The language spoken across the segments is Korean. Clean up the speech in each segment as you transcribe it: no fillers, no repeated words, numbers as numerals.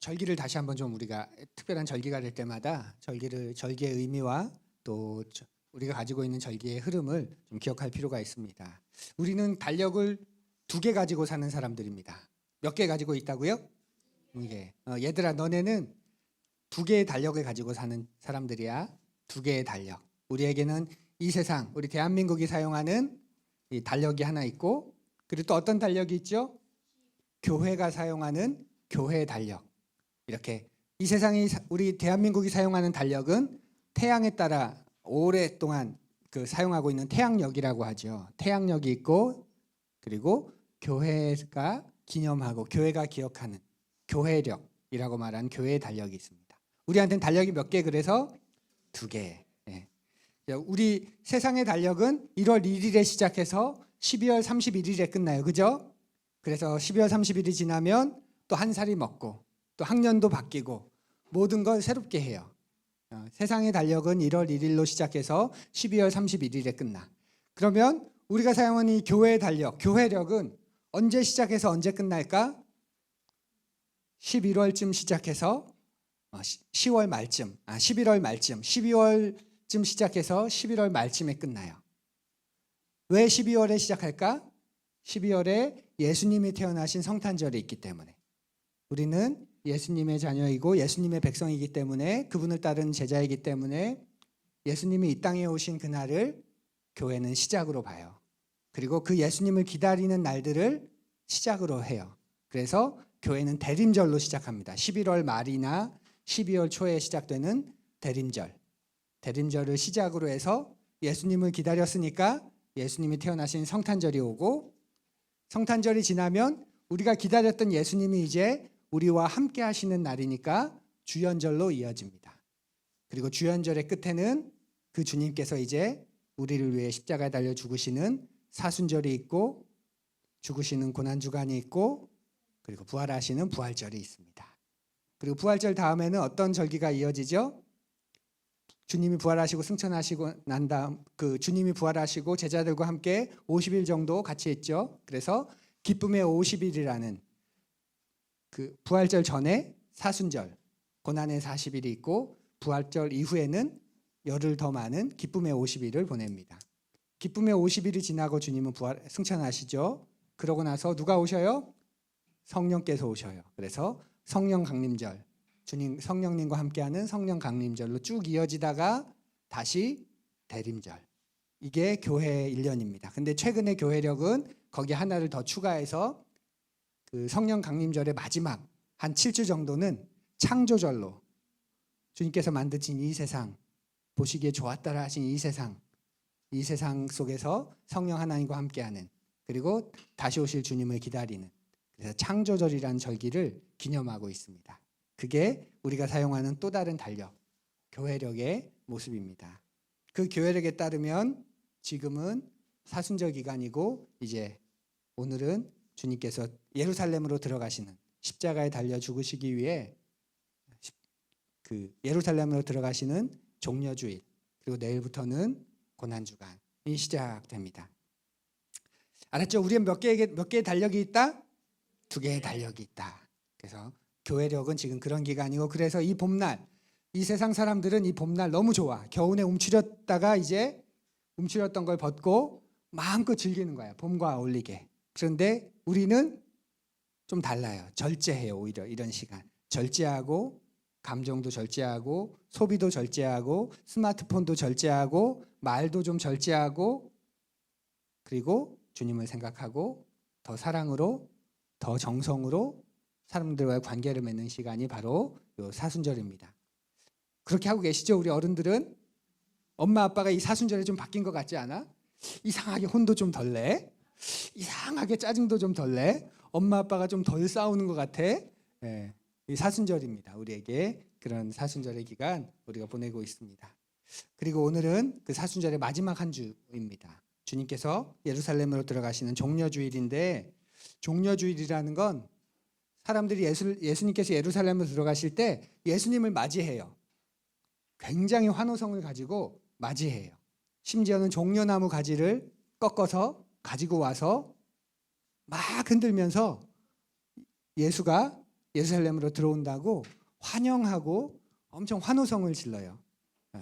절기를 다시 한번 좀 우리가 특별한 절기가 될 때마다 절기의 의미와 또 우리가 가지고 있는 절기의 흐름을 좀 기억할 필요가 있습니다. 우리는 달력을 2개 가지고 사는 사람들입니다. 몇 개 가지고 있다고요? 2개. 얘들아, 너네는 2개의 달력을 가지고 사는 사람들이야. 2개의 달력. 우리에게는 이 세상, 우리 대한민국이 사용하는 이 달력이 하나 있고, 그리고 또 어떤 달력이 있죠? 교회가 사용하는 교회 달력. 이렇게 이 세상이 우리 대한민국이 사용하는 달력은 태양에 따라 오랫동안 사용하고 있는 태양력이라고 하죠. 태양력이 있고, 그리고 교회가 기념하고 교회가 기억하는 교회력이라고 말하는 교회의 달력이 있습니다. 우리한테는 달력이 몇 개? 그래서 2개. 예. 우리 세상의 달력은 1월 1일에 시작해서 12월 31일에 끝나요. 그죠? 그래서 12월 30일이 지나면 또 한 살이 먹고 또 학년도 바뀌고 모든 걸 새롭게 해요. 세상의 달력은 1월 1일로 시작해서 12월 31일에 끝나. 그러면 우리가 사용하는 이 교회의 달력, 교회력은 언제 시작해서 언제 끝날까? 11월쯤 시작해서 10월 말쯤, 11월 말쯤, 12월쯤 시작해서 11월 말쯤에 끝나요. 왜 12월에 시작할까? 12월에 예수님이 태어나신 성탄절이 있기 때문에. 우리는 예수님의 자녀이고 예수님의 백성이기 때문에, 그분을 따른 제자이기 때문에 예수님이 이 땅에 오신 그날을 교회는 시작으로 봐요. 그리고 그 예수님을 기다리는 날들을 시작으로 해요. 그래서 교회는 대림절로 시작합니다. 11월 말이나 12월 초에 시작되는 대림절. 대림절을 시작으로 해서 예수님을 기다렸으니까 예수님이 태어나신 성탄절이 오고, 성탄절이 지나면 우리가 기다렸던 예수님이 이제 우리와 함께 하시는 날이니까 주연절로 이어집니다. 그리고 주연절의 끝에는 그 주님께서 이제 우리를 위해 십자가에 달려 죽으시는 사순절이 있고, 죽으시는 고난주간이 있고, 그리고 부활하시는 부활절이 있습니다. 그리고 부활절 다음에는 어떤 절기가 이어지죠? 주님이 부활하시고 승천하시고 난 다음, 주님이 부활하시고 제자들과 함께 50일 정도 같이 했죠. 그래서 기쁨의 50일이라는 부활절 전에 사순절, 고난의 40일이 있고, 부활절 이후에는 열흘 더 많은 기쁨의 50일을 보냅니다. 기쁨의 50일이 지나고 주님은 승천하시죠. 그러고 나서 누가 오셔요? 성령께서 오셔요. 그래서 성령 강림절, 주님 성령님과 함께하는 성령 강림절로 쭉 이어지다가 다시 대림절. 이게 교회의 1년입니다. 근데 최근에 교회력은 거기 하나를 더 추가해서 그 성령 강림절의 마지막 한 7주 정도는 창조절로, 주님께서 만드신 이 세상, 보시기에 좋았다라 하신 이 세상 속에서 성령 하나님과 함께하는, 그리고 다시 오실 주님을 기다리는, 그래서 창조절이라는 절기를 기념하고 있습니다. 그게 우리가 사용하는 또 다른 달력, 교회력의 모습입니다. 그 교회력에 따르면 지금은 사순절 기간이고, 이제 오늘은 주님께서 예루살렘으로 들어가시는, 십자가에 달려 죽으시기 위해 예루살렘으로 들어가시는 종려주일, 그리고 내일부터는 고난주간이 시작됩니다. 알았죠? 우리는 몇 개의 달력이 있다? 2개의 달력이 있다. 그래서 교회력은 지금 그런 기간이고, 그래서 이 봄날, 이 세상 사람들은 이 봄날 너무 좋아. 겨우내 움츠렸다가 이제 움츠렸던 걸 벗고 마음껏 즐기는 거야. 봄과 어울리게. 그런데 우리는 좀 달라요. 절제해요. 오히려 이런 시간. 절제하고, 감정도 절제하고, 소비도 절제하고, 스마트폰도 절제하고, 말도 좀 절제하고, 그리고 주님을 생각하고 더 사랑으로, 더 정성으로 사람들과의 관계를 맺는 시간이 바로 요 사순절입니다. 그렇게 하고 계시죠? 우리 어른들은? 엄마 아빠가 이 사순절에 좀 바뀐 것 같지 않아? 이상하게 혼도 좀 덜 내, 이상하게 짜증도 좀 덜 내, 엄마 아빠가 좀 덜 싸우는 것 같아. 예, 이 사순절입니다. 우리에게 그런 사순절의 기간 우리가 보내고 있습니다. 그리고 오늘은 그 사순절의 마지막 한 주입니다. 주님께서 예루살렘으로 들어가시는 종려주일인데, 종려주일이라는 건 사람들이 예수님께서 예루살렘으로 들어가실 때 예수님을 맞이해요. 굉장히 환호성을 가지고 맞이해요. 심지어는 종려나무 가지를 꺾어서 가지고 와서 막 흔들면서 예수가 예루살렘으로 들어온다고 환영하고 엄청 환호성을 질러요.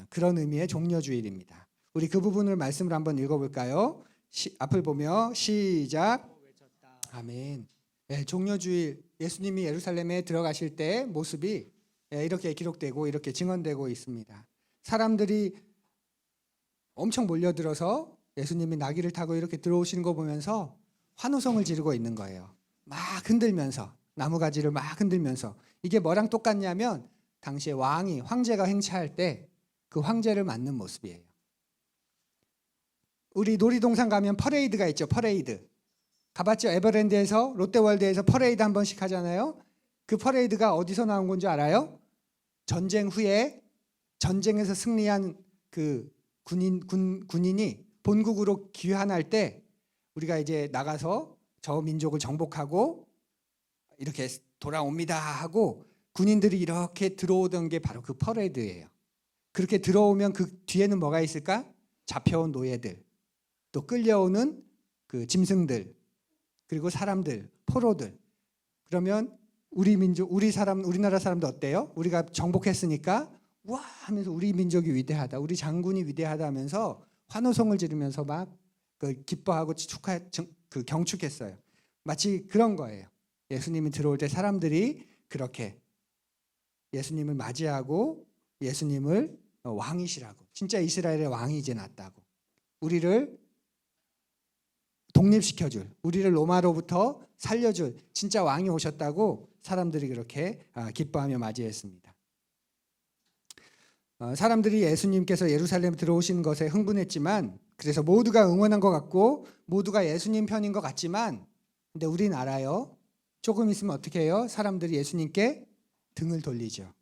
그런 의미의 종려주일입니다. 우리 그 부분을 말씀을 한번 읽어볼까요? 앞을 보며 시작. 아멘. 종려주일, 예수님이 예루살렘에 들어가실 때 모습이 이렇게 기록되고 이렇게 증언되고 있습니다. 사람들이 엄청 몰려들어서 예수님이 나귀를 타고 이렇게 들어오시는 거 보면서 환호성을 지르고 있는 거예요. 막 흔들면서, 나무가지를 막 흔들면서. 이게 뭐랑 똑같냐면 당시에 황제가 행차할 때 그 황제를 맞는 모습이에요. 우리 놀이동산 가면 퍼레이드가 있죠. 퍼레이드. 가봤죠? 에버랜드에서, 롯데월드에서 퍼레이드 한 번씩 하잖아요. 그 퍼레이드가 어디서 나온 건지 알아요? 전쟁 후에 전쟁에서 승리한 그 군인이 본국으로 귀환할 때 우리가 이제 나가서 저 민족을 정복하고 이렇게 돌아옵니다 하고 군인들이 이렇게 들어오던 게 바로 그 퍼레이드예요. 그렇게 들어오면 그 뒤에는 뭐가 있을까? 잡혀온 노예들, 또 끌려오는 그 짐승들, 그리고 사람들, 포로들. 그러면 우리 민족, 우리나라 사람도 어때요? 우리가 정복했으니까 와 하면서 우리 민족이 위대하다, 우리 장군이 위대하다 하면서 환호성을 지르면서 막 기뻐하고 경축했어요. 마치 그런 거예요. 예수님이 들어올 때 사람들이 그렇게 예수님을 맞이하고 예수님을 왕이시라고, 진짜 이스라엘의 왕이 이제 났다고, 우리를 독립시켜줄, 우리를 로마로부터 살려줄 진짜 왕이 오셨다고 사람들이 그렇게 기뻐하며 맞이했습니다. 사람들이 예수님께서 예루살렘에 들어오시는 것에 흥분했지만, 그래서 모두가 응원한 것 같고 모두가 예수님 편인 것 같지만, 근데 우린 알아요. 조금 있으면 어떻게 해요? 사람들이 예수님께 등을 돌리죠.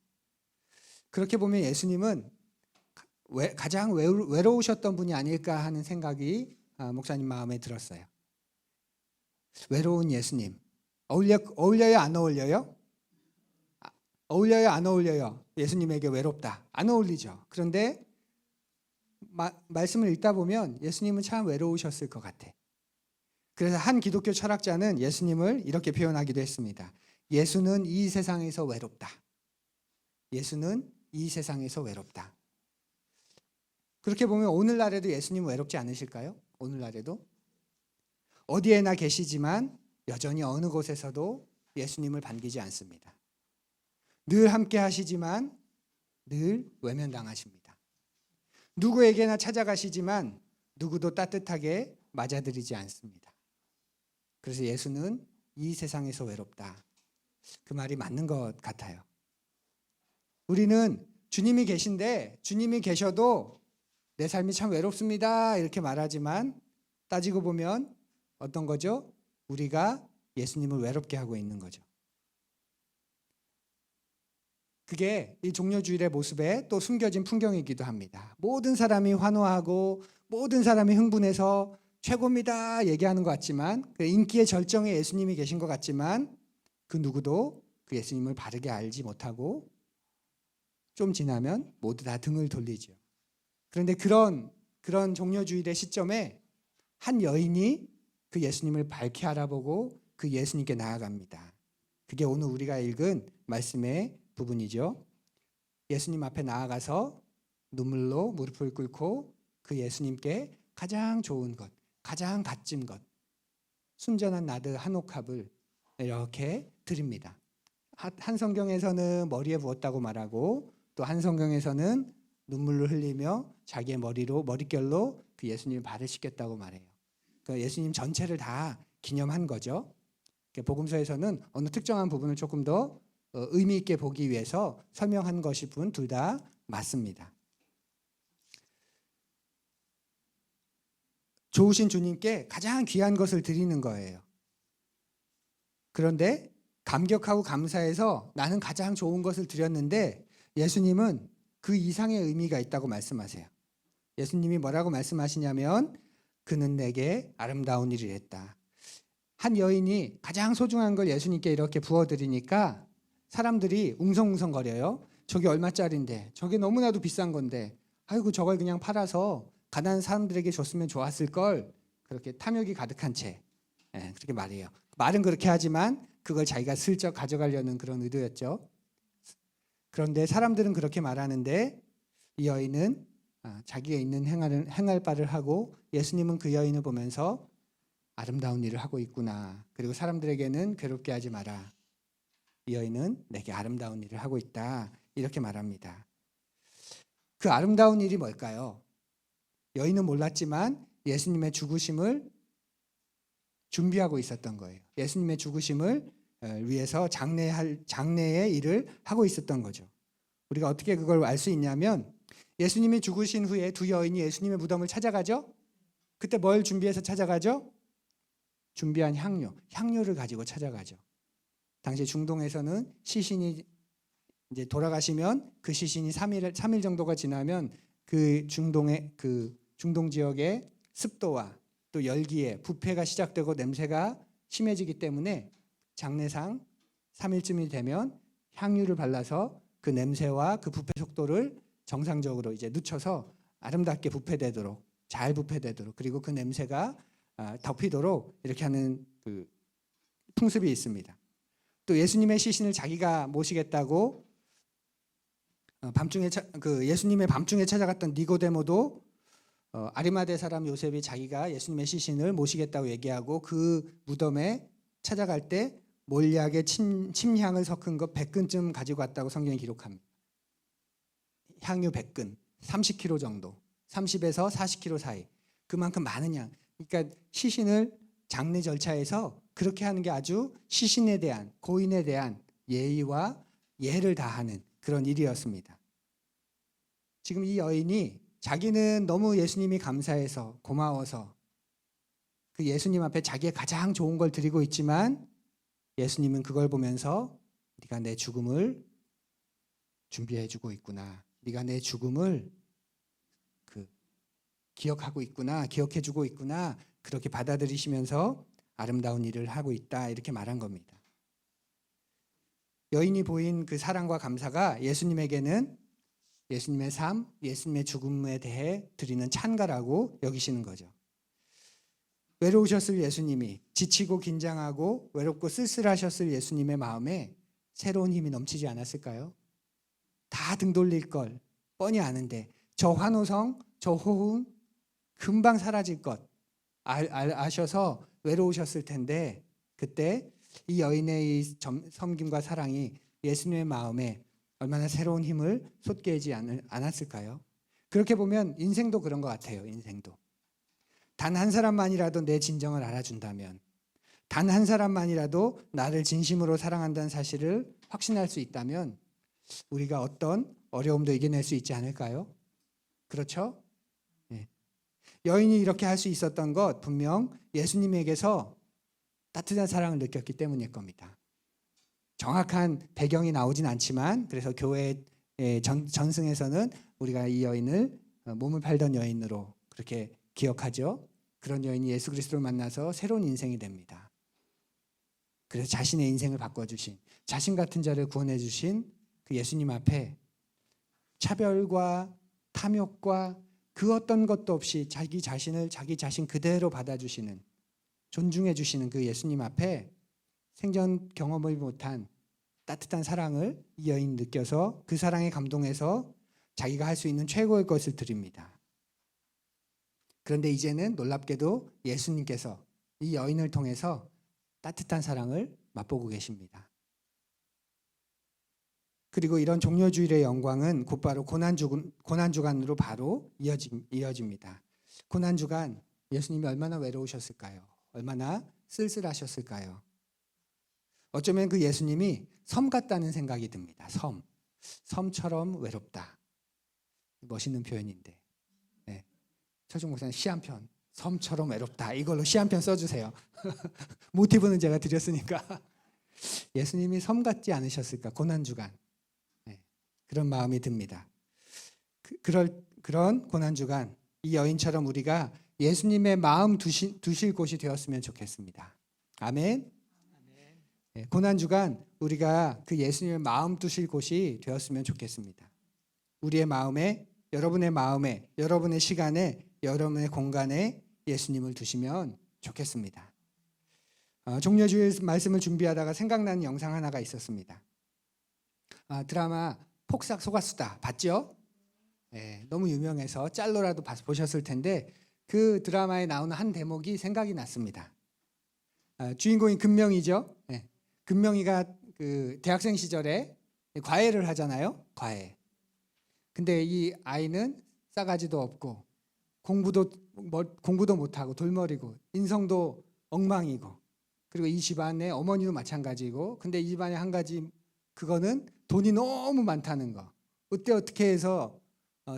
그렇게 보면 예수님은 가장 외로우셨던 분이 아닐까 하는 생각이 목사님 마음에 들었어요. 외로운 예수님. 어울려요? 안 어울려요? 어울려요? 안 어울려요? 예수님에게 외롭다. 안 어울리죠. 그런데 말씀을 읽다 보면 예수님은 참 외로우셨을 것 같아. 그래서 한 기독교 철학자는 예수님을 이렇게 표현하기도 했습니다. 예수는 이 세상에서 외롭다. 예수는 이 세상에서 외롭다. 그렇게 보면 오늘날에도 예수님 외롭지 않으실까요? 오늘날에도 어디에나 계시지만 여전히 어느 곳에서도 예수님을 반기지 않습니다. 늘 함께 하시지만 늘 외면당하십니다. 누구에게나 찾아가시지만 누구도 따뜻하게 맞아들이지 않습니다. 그래서 예수는 이 세상에서 외롭다. 그 말이 맞는 것 같아요. 우리는 주님이 계신데 주님이 계셔도 내 삶이 참 외롭습니다 이렇게 말하지만, 따지고 보면 어떤 거죠? 우리가 예수님을 외롭게 하고 있는 거죠. 그게 이 종려주일의 모습에 또 숨겨진 풍경이기도 합니다. 모든 사람이 환호하고 모든 사람이 흥분해서 최고입니다 얘기하는 것 같지만, 그 인기의 절정에 예수님이 계신 것 같지만 그 누구도 그 예수님을 바르게 알지 못하고 좀 지나면 모두 다 등을 돌리죠. 그런데 그런 종려주일의 시점에 한 여인이 그 예수님을 밝히 알아보고 그 예수님께 나아갑니다. 그게 오늘 우리가 읽은 말씀의 부분이죠. 예수님 앞에 나아가서 눈물로 무릎을 꿇고 그 예수님께 가장 좋은 것, 가장 값진 것, 순전한 나드 한 옥합을 이렇게 드립니다. 한 성경에서는 머리에 부었다고 말하고, 또 한 성경에서는 눈물을 흘리며 자기의 머릿결로 그 예수님의 발을 씻겼다고 말해요. 그러니까 예수님 전체를 다 기념한 거죠. 복음서에서는 어느 특정한 부분을 조금 더 의미 있게 보기 위해서 설명한 것이 둘 다 맞습니다. 좋으신 주님께 가장 귀한 것을 드리는 거예요. 그런데 감격하고 감사해서 나는 가장 좋은 것을 드렸는데 예수님은 그 이상의 의미가 있다고 말씀하세요. 예수님이 뭐라고 말씀하시냐면 그는 내게 아름다운 일을 했다. 한 여인이 가장 소중한 걸 예수님께 이렇게 부어드리니까 사람들이 웅성웅성거려요. 저게 얼마짜린데, 저게 너무나도 비싼 건데, 아이고 저걸 그냥 팔아서 가난한 사람들에게 줬으면 좋았을 걸, 그렇게 탐욕이 가득한 채 그렇게 말해요. 말은 그렇게 하지만 그걸 자기가 슬쩍 가져가려는 그런 의도였죠. 그런데 사람들은 그렇게 말하는데 이 여인은 자기가 있는 행할 바를 하고 예수님은 그 여인을 보면서 아름다운 일을 하고 있구나. 그리고 사람들에게는 괴롭게 하지 마라. 이 여인은 내게 아름다운 일을 하고 있다. 이렇게 말합니다. 그 아름다운 일이 뭘까요? 여인은 몰랐지만 예수님의 죽으심을 준비하고 있었던 거예요. 예수님의 죽으심을 위해서 장래의 일을 하고 있었던 거죠. 우리가 어떻게 그걸 알 수 있냐면 예수님이 죽으신 후에 두 여인이 예수님의 무덤을 찾아가죠. 그때 뭘 준비해서 찾아가죠? 준비한 향료를 가지고 찾아가죠. 당시 중동에서는 시신이 이제 돌아가시면 그 시신이 3일 정도가 지나면 그 중동 지역의 습도와 또 열기에 부패가 시작되고 냄새가 심해지기 때문에 장례상 3일쯤이 되면 향유를 발라서 그 냄새와 그 부패 속도를 정상적으로 이제 늦춰서 아름답게 부패되도록 잘 부패되도록 그리고 그 냄새가 덮이도록 이렇게 하는 그 풍습이 있습니다. 또 예수님의 시신을 자기가 모시겠다고 예수님의 밤중에 찾아갔던 니고데모도 아리마대 사람 요셉이 자기가 예수님의 시신을 모시겠다고 얘기하고 그 무덤에 찾아갈 때 몰약에 침향을 섞은 것 100근쯤 가지고 왔다고 성경이 기록합니다. 향유 100근, 30kg 정도, 30에서 40kg 사이. 그만큼 많은 양. 그러니까 시신을 장례 절차에서 그렇게 하는 게 아주 시신에 대한, 고인에 대한 예의와 예를 다하는 그런 일이었습니다. 지금 이 여인이 자기는 너무 예수님이 감사해서 고마워서 그 예수님 앞에 자기의 가장 좋은 걸 드리고 있지만 예수님은 그걸 보면서 네가 내 죽음을 준비해주고 있구나. 네가 내 죽음을 기억하고 있구나. 기억해주고 있구나. 그렇게 받아들이시면서 아름다운 일을 하고 있다. 이렇게 말한 겁니다. 여인이 보인 그 사랑과 감사가 예수님에게는 예수님의 삶, 예수님의 죽음에 대해 드리는 찬가라고 여기시는 거죠. 외로우셨을 예수님이 지치고 긴장하고 외롭고 쓸쓸하셨을 예수님의 마음에 새로운 힘이 넘치지 않았을까요? 다 등 돌릴 걸 뻔히 아는데 저 환호성, 저 호응 금방 사라질 것 아셔서 외로우셨을 텐데 그때 이 여인의 이 섬김과 사랑이 예수님의 마음에 얼마나 새로운 힘을 솟게 하지 않았을까요? 그렇게 보면 인생도 그런 것 같아요. 인생도. 단 한 사람만이라도 내 진정을 알아준다면 단 한 사람만이라도 나를 진심으로 사랑한다는 사실을 확신할 수 있다면 우리가 어떤 어려움도 이겨낼 수 있지 않을까요? 그렇죠? 네. 여인이 이렇게 할 수 있었던 것 분명 예수님에게서 따뜻한 사랑을 느꼈기 때문일 겁니다. 정확한 배경이 나오진 않지만 그래서 교회 전승에서는 우리가 이 여인을 몸을 팔던 여인으로 그렇게 기억하죠. 그런 여인이 예수 그리스도를 만나서 새로운 인생이 됩니다. 그래서 자신의 인생을 바꿔주신 자신 같은 자를 구원해 주신 그 예수님 앞에 차별과 탐욕과 그 어떤 것도 없이 자기 자신을 자기 자신 그대로 받아주시는 존중해 주시는 그 예수님 앞에 생전 경험을 못한 따뜻한 사랑을 이 여인이 느껴서 그 사랑에 감동해서 자기가 할 수 있는 최고의 것을 드립니다. 그런데 이제는 놀랍게도 예수님께서 이 여인을 통해서 따뜻한 사랑을 맛보고 계십니다. 그리고 이런 종려주일의 영광은 곧바로 고난주간으로 바로 이어집니다. 고난주간 예수님이 얼마나 외로우셨을까요? 얼마나 쓸쓸하셨을까요? 어쩌면 그 예수님이 섬 같다는 생각이 듭니다. 섬처럼 외롭다. 멋있는 표현인데 네. 최종 목사님 시 한 편 섬처럼 외롭다. 이걸로 시 한 편 써주세요. 모티브는 제가 드렸으니까. 예수님이 섬 같지 않으셨을까? 고난주간 네. 그런 마음이 듭니다. 그런 고난주간 이 여인처럼 우리가 예수님의 마음 두실 곳이 되었으면 좋겠습니다. 아멘. 고난주간 우리가 그 예수님의 마음 두실 곳이 되었으면 좋겠습니다. 우리의 마음에, 여러분의 마음에, 여러분의 시간에, 여러분의 공간에 예수님을 두시면 좋겠습니다. 종려주일 말씀을 준비하다가 생각나는 영상 하나가 있었습니다. 드라마 폭삭 속았수다 봤죠? 네, 너무 유명해서 짤로라도 보셨을 텐데 그 드라마에 나오는 한 대목이 생각이 났습니다. 주인공이 금명이죠. 네, 금명이가 그 대학생 시절에 과외를 하잖아요. 과외. 근데 이 아이는 싸가지도 없고 공부도 못하고 돌머리고 인성도 엉망이고 그리고 이 집안의 어머니도 마찬가지고 근데 이 집안에 한 가지 그거는 돈이 너무 많다는 거. 어떻게 해서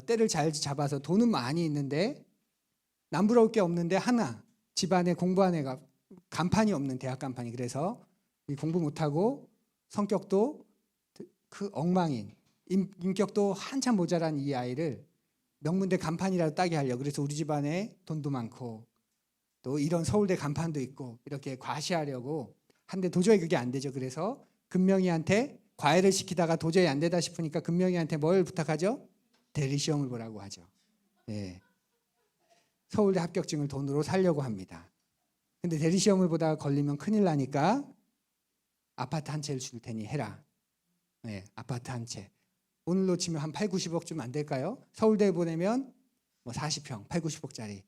때를 잘 잡아서 돈은 많이 있는데 남부러울 게 없는데 하나 집안에 공부한 애가 간판이 없는 대학 간판이 그래서 공부 못하고 성격도 그 엉망인 인격도 한참 모자란 이 아이를 명문대 간판이라도 따게 하려고 그래서 우리 집안에 돈도 많고 또 이런 서울대 간판도 있고 이렇게 과시하려고 한데 도저히 그게 안 되죠. 그래서 금명이한테 과외를 시키다가 도저히 안 되다 싶으니까 금명이한테 뭘 부탁하죠? 대리시험을 보라고 하죠. 네. 서울대 합격증을 돈으로 사려고 합니다. 근데 대리시험을 보다가 걸리면 큰일 나니까 아파트 한 채를 줄 테니 해라. 네, 아파트 한 채. 오늘로 치면 한 8, 90억 주면 안 될까요? 서울대에 보내면 뭐 40평, 8, 90억짜리.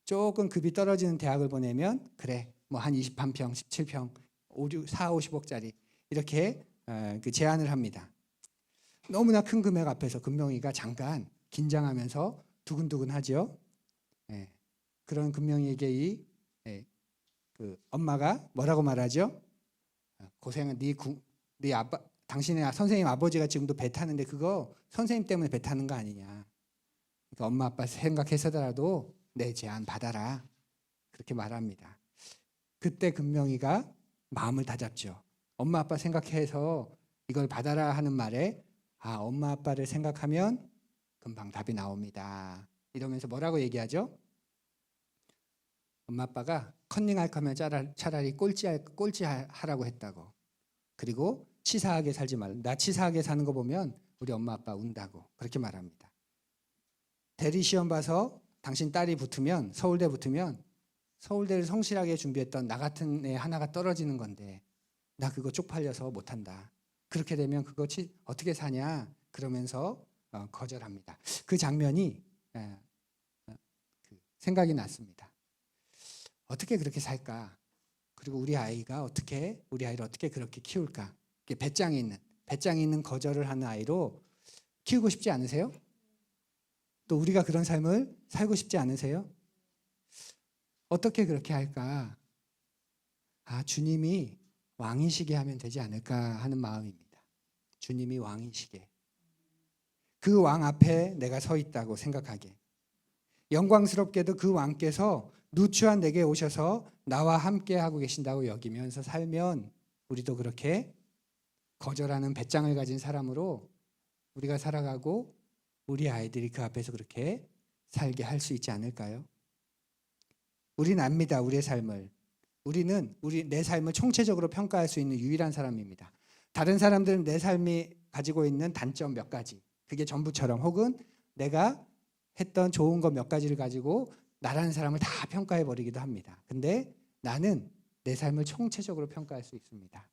조금 급이 떨어지는 대학을 보내면 그래 뭐 한 23평, 17평, 4, 50억짜리 이렇게 그 제안을 합니다. 너무나 큰 금액 앞에서 금명이가 잠깐 긴장하면서 두근두근하죠. 예, 그런 금명이에게 그 엄마가 뭐라고 말하죠? 고생은 네 아빠, 당신의 선생님 아버지가 지금도 배 타는데 그거 선생님 때문에 배 타는 거 아니냐. 그러니까 엄마 아빠 생각해서라도 내 제안 받아라. 그렇게 말합니다. 그때 금명이가 마음을 다잡죠. 엄마 아빠 생각해서 이걸 받아라 하는 말에 엄마 아빠를 생각하면 금방 답이 나옵니다. 이러면서 뭐라고 얘기하죠? 엄마 아빠가 컨닝할 거면 차라리 꼴찌하라고 했다고. 그리고 치사하게 살지 말라. 나 치사하게 사는 거 보면 우리 엄마 아빠 운다고 그렇게 말합니다. 대리 시험 봐서 당신 딸이 붙으면 서울대 붙으면 서울대를 성실하게 준비했던 나 같은 애 하나가 떨어지는 건데 나 그거 쪽팔려서 못한다. 그렇게 되면 그거 어떻게 사냐 그러면서 거절합니다. 그 장면이 생각이 났습니다. 어떻게 그렇게 살까? 그리고 우리 아이를 어떻게 그렇게 키울까? 배짱이 있는 거절을 하는 아이로 키우고 싶지 않으세요? 또 우리가 그런 삶을 살고 싶지 않으세요? 어떻게 그렇게 할까? 주님이 왕이시게 하면 되지 않을까 하는 마음입니다. 주님이 왕이시게. 그 왕 앞에 내가 서 있다고 생각하게. 영광스럽게도 그 왕께서 누추한 내게 오셔서 나와 함께 하고 계신다고 여기면서 살면 우리도 그렇게 거절하는 배짱을 가진 사람으로 우리가 살아가고 우리 아이들이 그 앞에서 그렇게 살게 할 수 있지 않을까요? 우리는 압니다. 우리의 삶을. 우리는 내 삶을 총체적으로 평가할 수 있는 유일한 사람입니다. 다른 사람들은 내 삶이 가지고 있는 단점 몇 가지, 그게 전부처럼 혹은 내가 했던 좋은 것 몇 가지를 가지고 나라는 사람을 다 평가해 버리기도 합니다. 근데 나는 내 삶을 총체적으로 평가할 수 있습니다.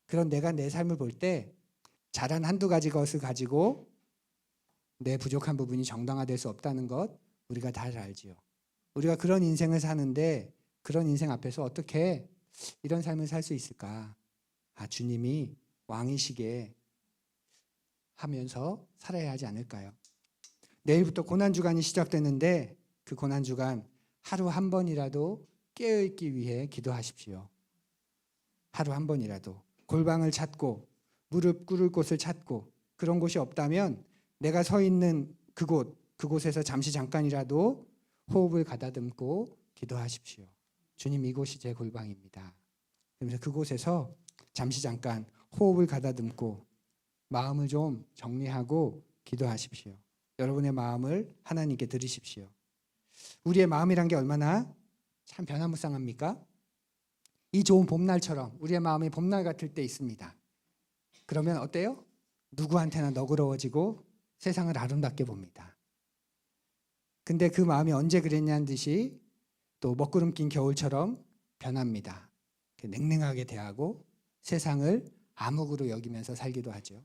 그런 내가 내 삶을 볼 때 잘한 한두 가지 것을 가지고 내 부족한 부분이 정당화될 수 없다는 것 우리가 다 알지요. 우리가 그런 인생을 사는데 그런 인생 앞에서 어떻게 이런 삶을 살 수 있을까? 주님이 왕이시게 하면서 살아야 하지 않을까요? 내일부터 고난주간이 시작되는데 그 고난주간 하루 한 번이라도 깨어있기 위해 기도하십시오. 하루 한 번이라도 골방을 찾고 무릎 꿇을 곳을 찾고 그런 곳이 없다면 내가 서 있는 그곳에서 잠깐이라도 호흡을 가다듬고 기도하십시오. 주님, 이곳이 제 골방입니다. 그러면서 그곳에서 잠깐 호흡을 가다듬고 마음을 좀 정리하고 기도하십시오. 여러분의 마음을 하나님께 드리십시오. 우리의 마음이란 게 얼마나 참 변화무쌍합니까? 이 좋은 봄날처럼 우리의 마음이 봄날 같을 때 있습니다. 그러면 어때요? 누구한테나 너그러워지고 세상을 아름답게 봅니다. 근데 그 마음이 언제 그랬냐는 듯이 또 먹구름 낀 겨울처럼 변합니다. 냉랭하게 대하고 세상을 암흑으로 여기면서 살기도 하죠.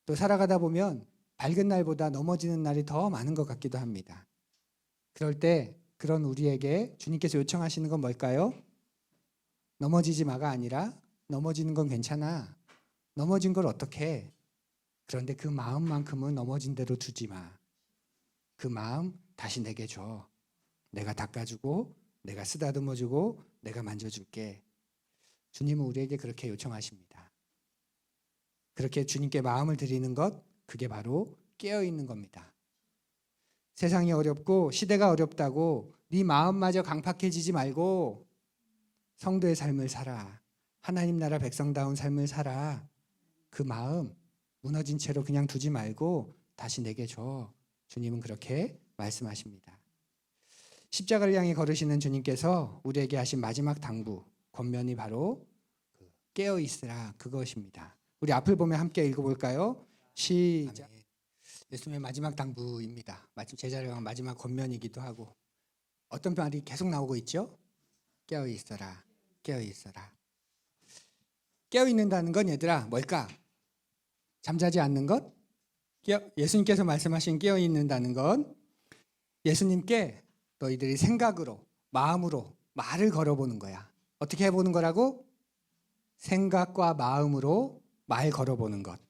또 살아가다 보면 밝은 날보다 넘어지는 날이 더 많은 것 같기도 합니다. 그럴 때 그런 우리에게 주님께서 요청하시는 건 뭘까요? 넘어지지 마가 아니라 넘어지는 건 괜찮아. 넘어진 걸 어떻게 해? 그런데 그 마음만큼은 넘어진 대로 두지 마. 그 마음 다시 내게 줘. 내가 닦아주고 내가 쓰다듬어주고 내가 만져줄게. 주님은 우리에게 그렇게 요청하십니다. 그렇게 주님께 마음을 드리는 것, 그게 바로 깨어있는 겁니다. 세상이 어렵고 시대가 어렵다고 네 마음마저 강팍해지지 말고 성도의 삶을 살아. 하나님 나라 백성다운 삶을 살아. 그 마음 무너진 채로 그냥 두지 말고 다시 내게 줘. 주님은 그렇게 말씀하십니다. 십자가를 향해 걸으시는 주님께서 우리에게 하신 마지막 당부, 권면이 바로 깨어있으라 그것입니다. 우리 앞을 보며 함께 읽어볼까요? 시작. 예수님의 마지막 당부입니다. 제자를 향한 마지막 권면이기도 하고 어떤 말이 계속 나오고 있죠? 깨어있어라. 깨어있어라. 깨어있는다는 건 얘들아 뭘까? 잠자지 않는 것? 예수님께서 말씀하신 깨어있는다는 건 예수님께 너희들이 생각으로 마음으로 말을 걸어보는 거야. 어떻게 해보는 거라고? 생각과 마음으로 말 걸어보는 것.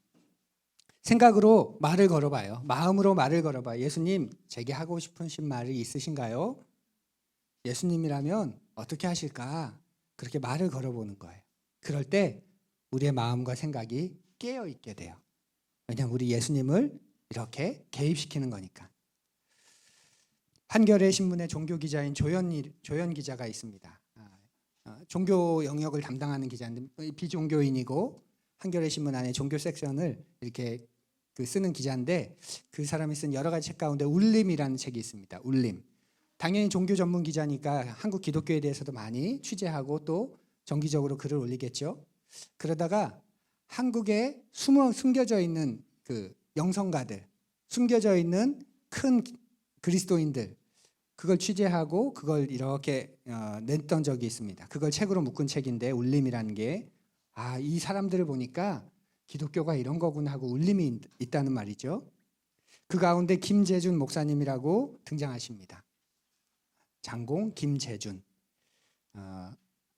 생각으로 말을 걸어봐요. 마음으로 말을 걸어봐요. 예수님, 제게 하고 싶으신 말이 있으신가요? 예수님이라면 어떻게 하실까? 그렇게 말을 걸어보는 거예요. 그럴 때 우리의 마음과 생각이 깨어있게 돼요. 왜냐하면 우리 예수님을 이렇게 개입시키는 거니까. 한겨레 신문의 종교 기자인 조연 기자가 있습니다. 종교 영역을 담당하는 기자인데 비종교인이고 한겨레 신문 안에 종교 섹션을 이렇게 쓰는 기자인데 그 사람이 쓴 여러 가지 책 가운데 울림이라는 책이 있습니다. 울림. 당연히 종교 전문 기자니까 한국 기독교에 대해서도 많이 취재하고 또 정기적으로 글을 올리겠죠. 그러다가 한국에 숨겨져 있는 그 영성가들, 숨겨져 있는 큰 그리스도인들, 그걸 취재하고 그걸 이렇게 냈던 적이 있습니다. 그걸 책으로 묶은 책인데 울림이라는 게 이 사람들을 보니까 기독교가 이런 거구나 하고 울림이 있다는 말이죠. 그 가운데 김재준 목사님이라고 등장하십니다. 장공 김재준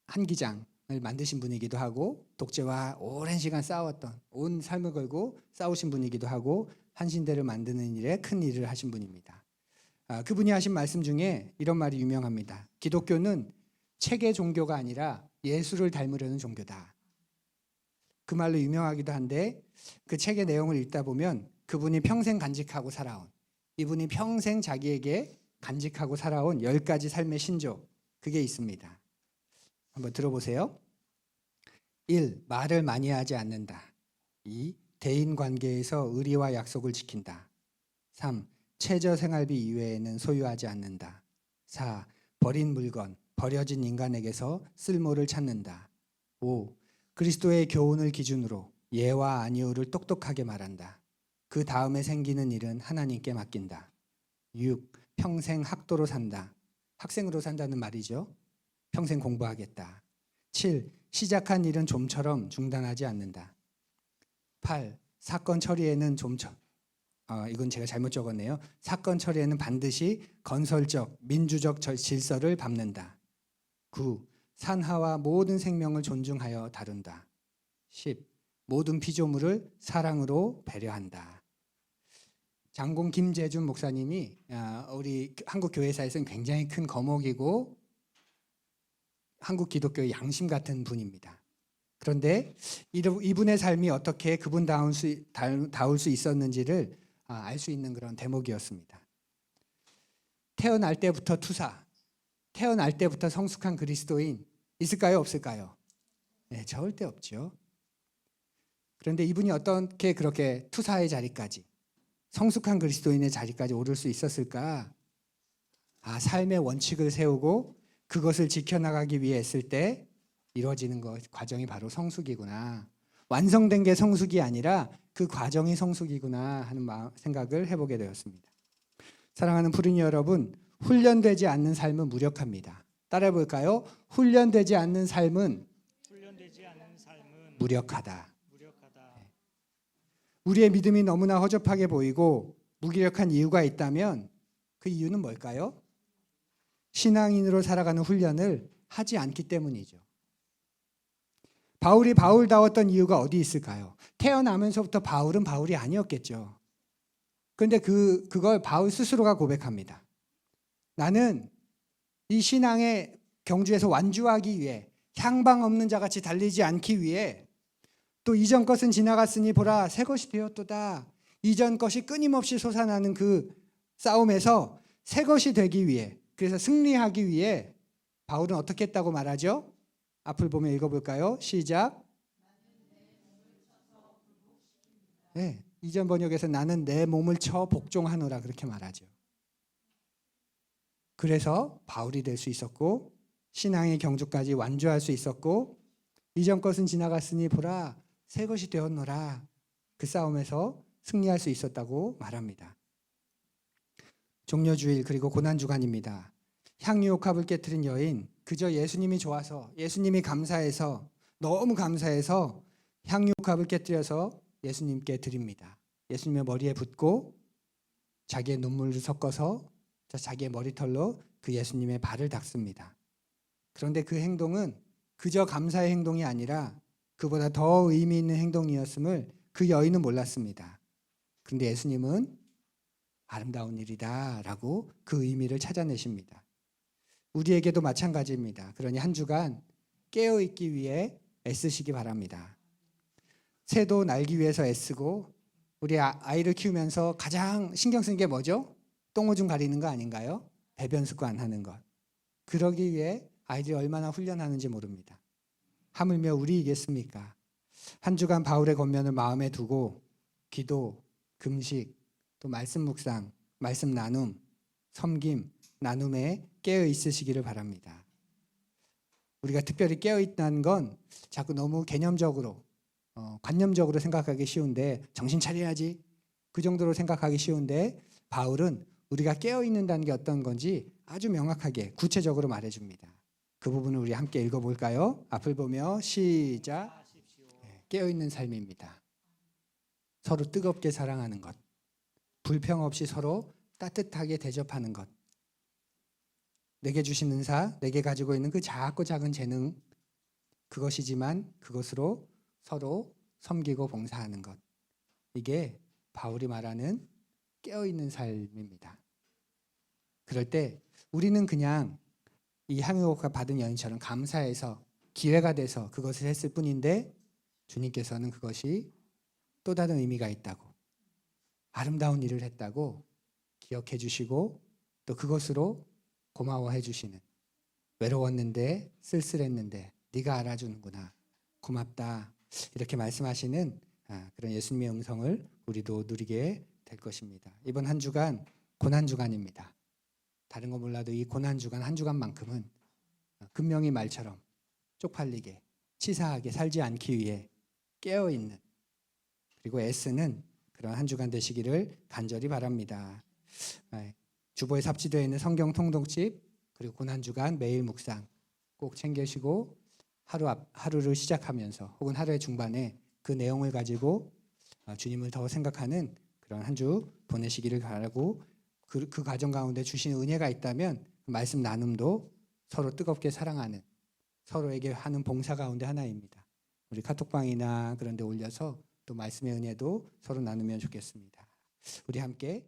한기장을 만드신 분이기도 하고 독재와 오랜 시간 싸웠던 온 삶을 걸고 싸우신 분이기도 하고 한신대를 만드는 일에 큰 일을 하신 분입니다. 그분이 하신 말씀 중에 이런 말이 유명합니다. 기독교는 책의 종교가 아니라 예수를 닮으려는 종교다. 그 말로 유명하기도 한데 그 책의 내용을 읽다 보면 그분이 평생 간직하고 살아온, 이분이 평생 자기에게 간직하고 살아온 10가지 삶의 신조, 그게 있습니다. 한번 들어보세요. 1. 말을 많이 하지 않는다. 2. 대인관계에서 의리와 약속을 지킨다. 3. 최저생활비 이외에는 소유하지 않는다. 4. 버린 물건, 버려진 인간에게서 쓸모를 찾는다. 5. 그리스도의 교훈을 기준으로 예와 아니오를 똑똑하게 말한다. 그 다음에 생기는 일은 하나님께 맡긴다. 6. 평생 학도로 산다. 학생으로 산다는 말이죠. 평생 공부하겠다. 7. 시작한 일은 좀처럼 중단하지 않는다. 8. 사건 처리에는 이건 제가 잘못 적었네요. 사건 처리에는 반드시 건설적, 민주적 질서를 밟는다. 9. 산하와 모든 생명을 존중하여 다룬다. 10. 모든 피조물을 사랑으로 배려한다. 장공 김재준 목사님이 우리 한국 교회사에서는 굉장히 큰 거목이고 한국 기독교의 양심 같은 분입니다. 그런데 이분의 삶이 어떻게 그분다울 수 있었는지를 알 수 있는 그런 대목이었습니다. 태어날 때부터 투사, 태어날 때부터 성숙한 그리스도인 있을까요? 없을까요? 네, 절대 없죠. 그런데 이분이 어떻게 그렇게 투사의 자리까지, 성숙한 그리스도인의 자리까지 오를 수 있었을까? 삶의 원칙을 세우고 그것을 지켜나가기 위해 했을 때 이루어지는 과정이 바로 성숙이구나. 완성된 게 성숙이 아니라 그 과정이 성숙이구나 하는 생각을 해보게 되었습니다. 사랑하는 푸르니 여러분, 훈련되지 않는 삶은 무력합니다. 따라해 볼까요? 훈련되지 않는 삶은 무력하다. 우리의 믿음이 너무나 허접하게 보이고 무기력한 이유가 있다면 그 이유는 뭘까요? 신앙인으로 살아가는 훈련을 하지 않기 때문이죠. 바울이 바울다웠던 이유가 어디 있을까요? 태어나면서부터 바울은 바울이 아니었겠죠. 그런데 그걸 바울 스스로가 고백합니다. 나는 이 신앙의 경주에서 완주하기 위해 향방 없는 자같이 달리지 않기 위해 또 이전 것은 지나갔으니 보라 새 것이 되었도다. 이전 것이 끊임없이 솟아나는 그 싸움에서 새 것이 되기 위해, 그래서 승리하기 위해 바울은 어떻게 했다고 말하죠? 앞을 보면 읽어볼까요? 시작. 네, 이전 번역에서 나는 내 몸을 쳐 복종하노라 그렇게 말하죠. 그래서 바울이 될 수 있었고 신앙의 경주까지 완주할 수 있었고 이전 것은 지나갔으니 보라 새 것이 되었노라. 그 싸움에서 승리할 수 있었다고 말합니다. 종려주일 그리고 고난주간입니다. 향유옥합을 깨뜨린 여인, 그저 예수님이 좋아서, 예수님이 감사해서, 너무 감사해서 향유옥합을 깨뜨려서 예수님께 드립니다. 예수님의 머리에 붓고 자기의 눈물을 섞어서 자기의 머리털로 그 예수님의 발을 닦습니다. 그런데 그 행동은 그저 감사의 행동이 아니라 그보다 더 의미 있는 행동이었음을 그 여인은 몰랐습니다. 그런데 예수님은 아름다운 일이다 라고 그 의미를 찾아내십니다. 우리에게도 마찬가지입니다. 그러니 한 주간 깨어있기 위해 애쓰시기 바랍니다. 새도 날기 위해서 애쓰고 우리 아이를 키우면서 가장 신경 쓴 게 뭐죠? 똥오줌 가리는 거 아닌가요? 배변 습관 하는 것. 그러기 위해 아이들이 얼마나 훈련하는지 모릅니다. 하물며 우리이겠습니까? 한 주간 바울의 권면을 마음에 두고 기도, 금식, 또 말씀 묵상, 말씀 나눔, 섬김, 나눔에 깨어 있으시기를 바랍니다. 우리가 특별히 깨어 있다는 건 자꾸 너무 개념적으로, 관념적으로 생각하기 쉬운데 정신 차려야지 그 정도로 생각하기 쉬운데 바울은 우리가 깨어 있는다는 게 어떤 건지 아주 명확하게 구체적으로 말해줍니다. 그 부분을 우리 함께 읽어볼까요? 앞을 보며 시작. 깨어있는 삶입니다. 서로 뜨겁게 사랑하는 것, 불평 없이 서로 따뜻하게 대접하는 것, 내게 주신 은사, 내게 가지고 있는 그 작고 작은 재능, 그것이지만 그것으로 서로 섬기고 봉사하는 것, 이게 바울이 말하는 깨어있는 삶입니다. 그럴 때 우리는 그냥 이 향유옥합 받은 여인처럼 감사해서 기회가 돼서 그것을 했을 뿐인데 주님께서는 그것이 또 다른 의미가 있다고, 아름다운 일을 했다고 기억해 주시고 또 그것으로 고마워해 주시는, 외로웠는데 쓸쓸했는데 네가 알아주는구나, 고맙다, 이렇게 말씀하시는 그런 예수님의 음성을 우리도 누리게 될 것입니다. 이번 한 주간 고난주간입니다. 다른 거 몰라도 이 고난주간 한 주간만큼은 금명이 말처럼 쪽팔리게 치사하게 살지 않기 위해 깨어있는, 그리고 애쓰는 그런 한 주간 되시기를 간절히 바랍니다. 주보에 삽지되어 있는 성경 통독집 그리고 고난주간 매일 묵상 꼭 챙기시고 하루를 시작하면서 혹은 하루의 중반에 그 내용을 가지고 주님을 더 생각하는 그런 한 주 보내시기를 바라고, 그 과정 가운데 주신 은혜가 있다면 말씀 나눔도 서로 뜨겁게 사랑하는, 서로에게 하는 봉사 가운데 하나입니다. 우리 카톡방이나 그런 데 올려서 또 말씀의 은혜도 서로 나누면 좋겠습니다. 우리 함께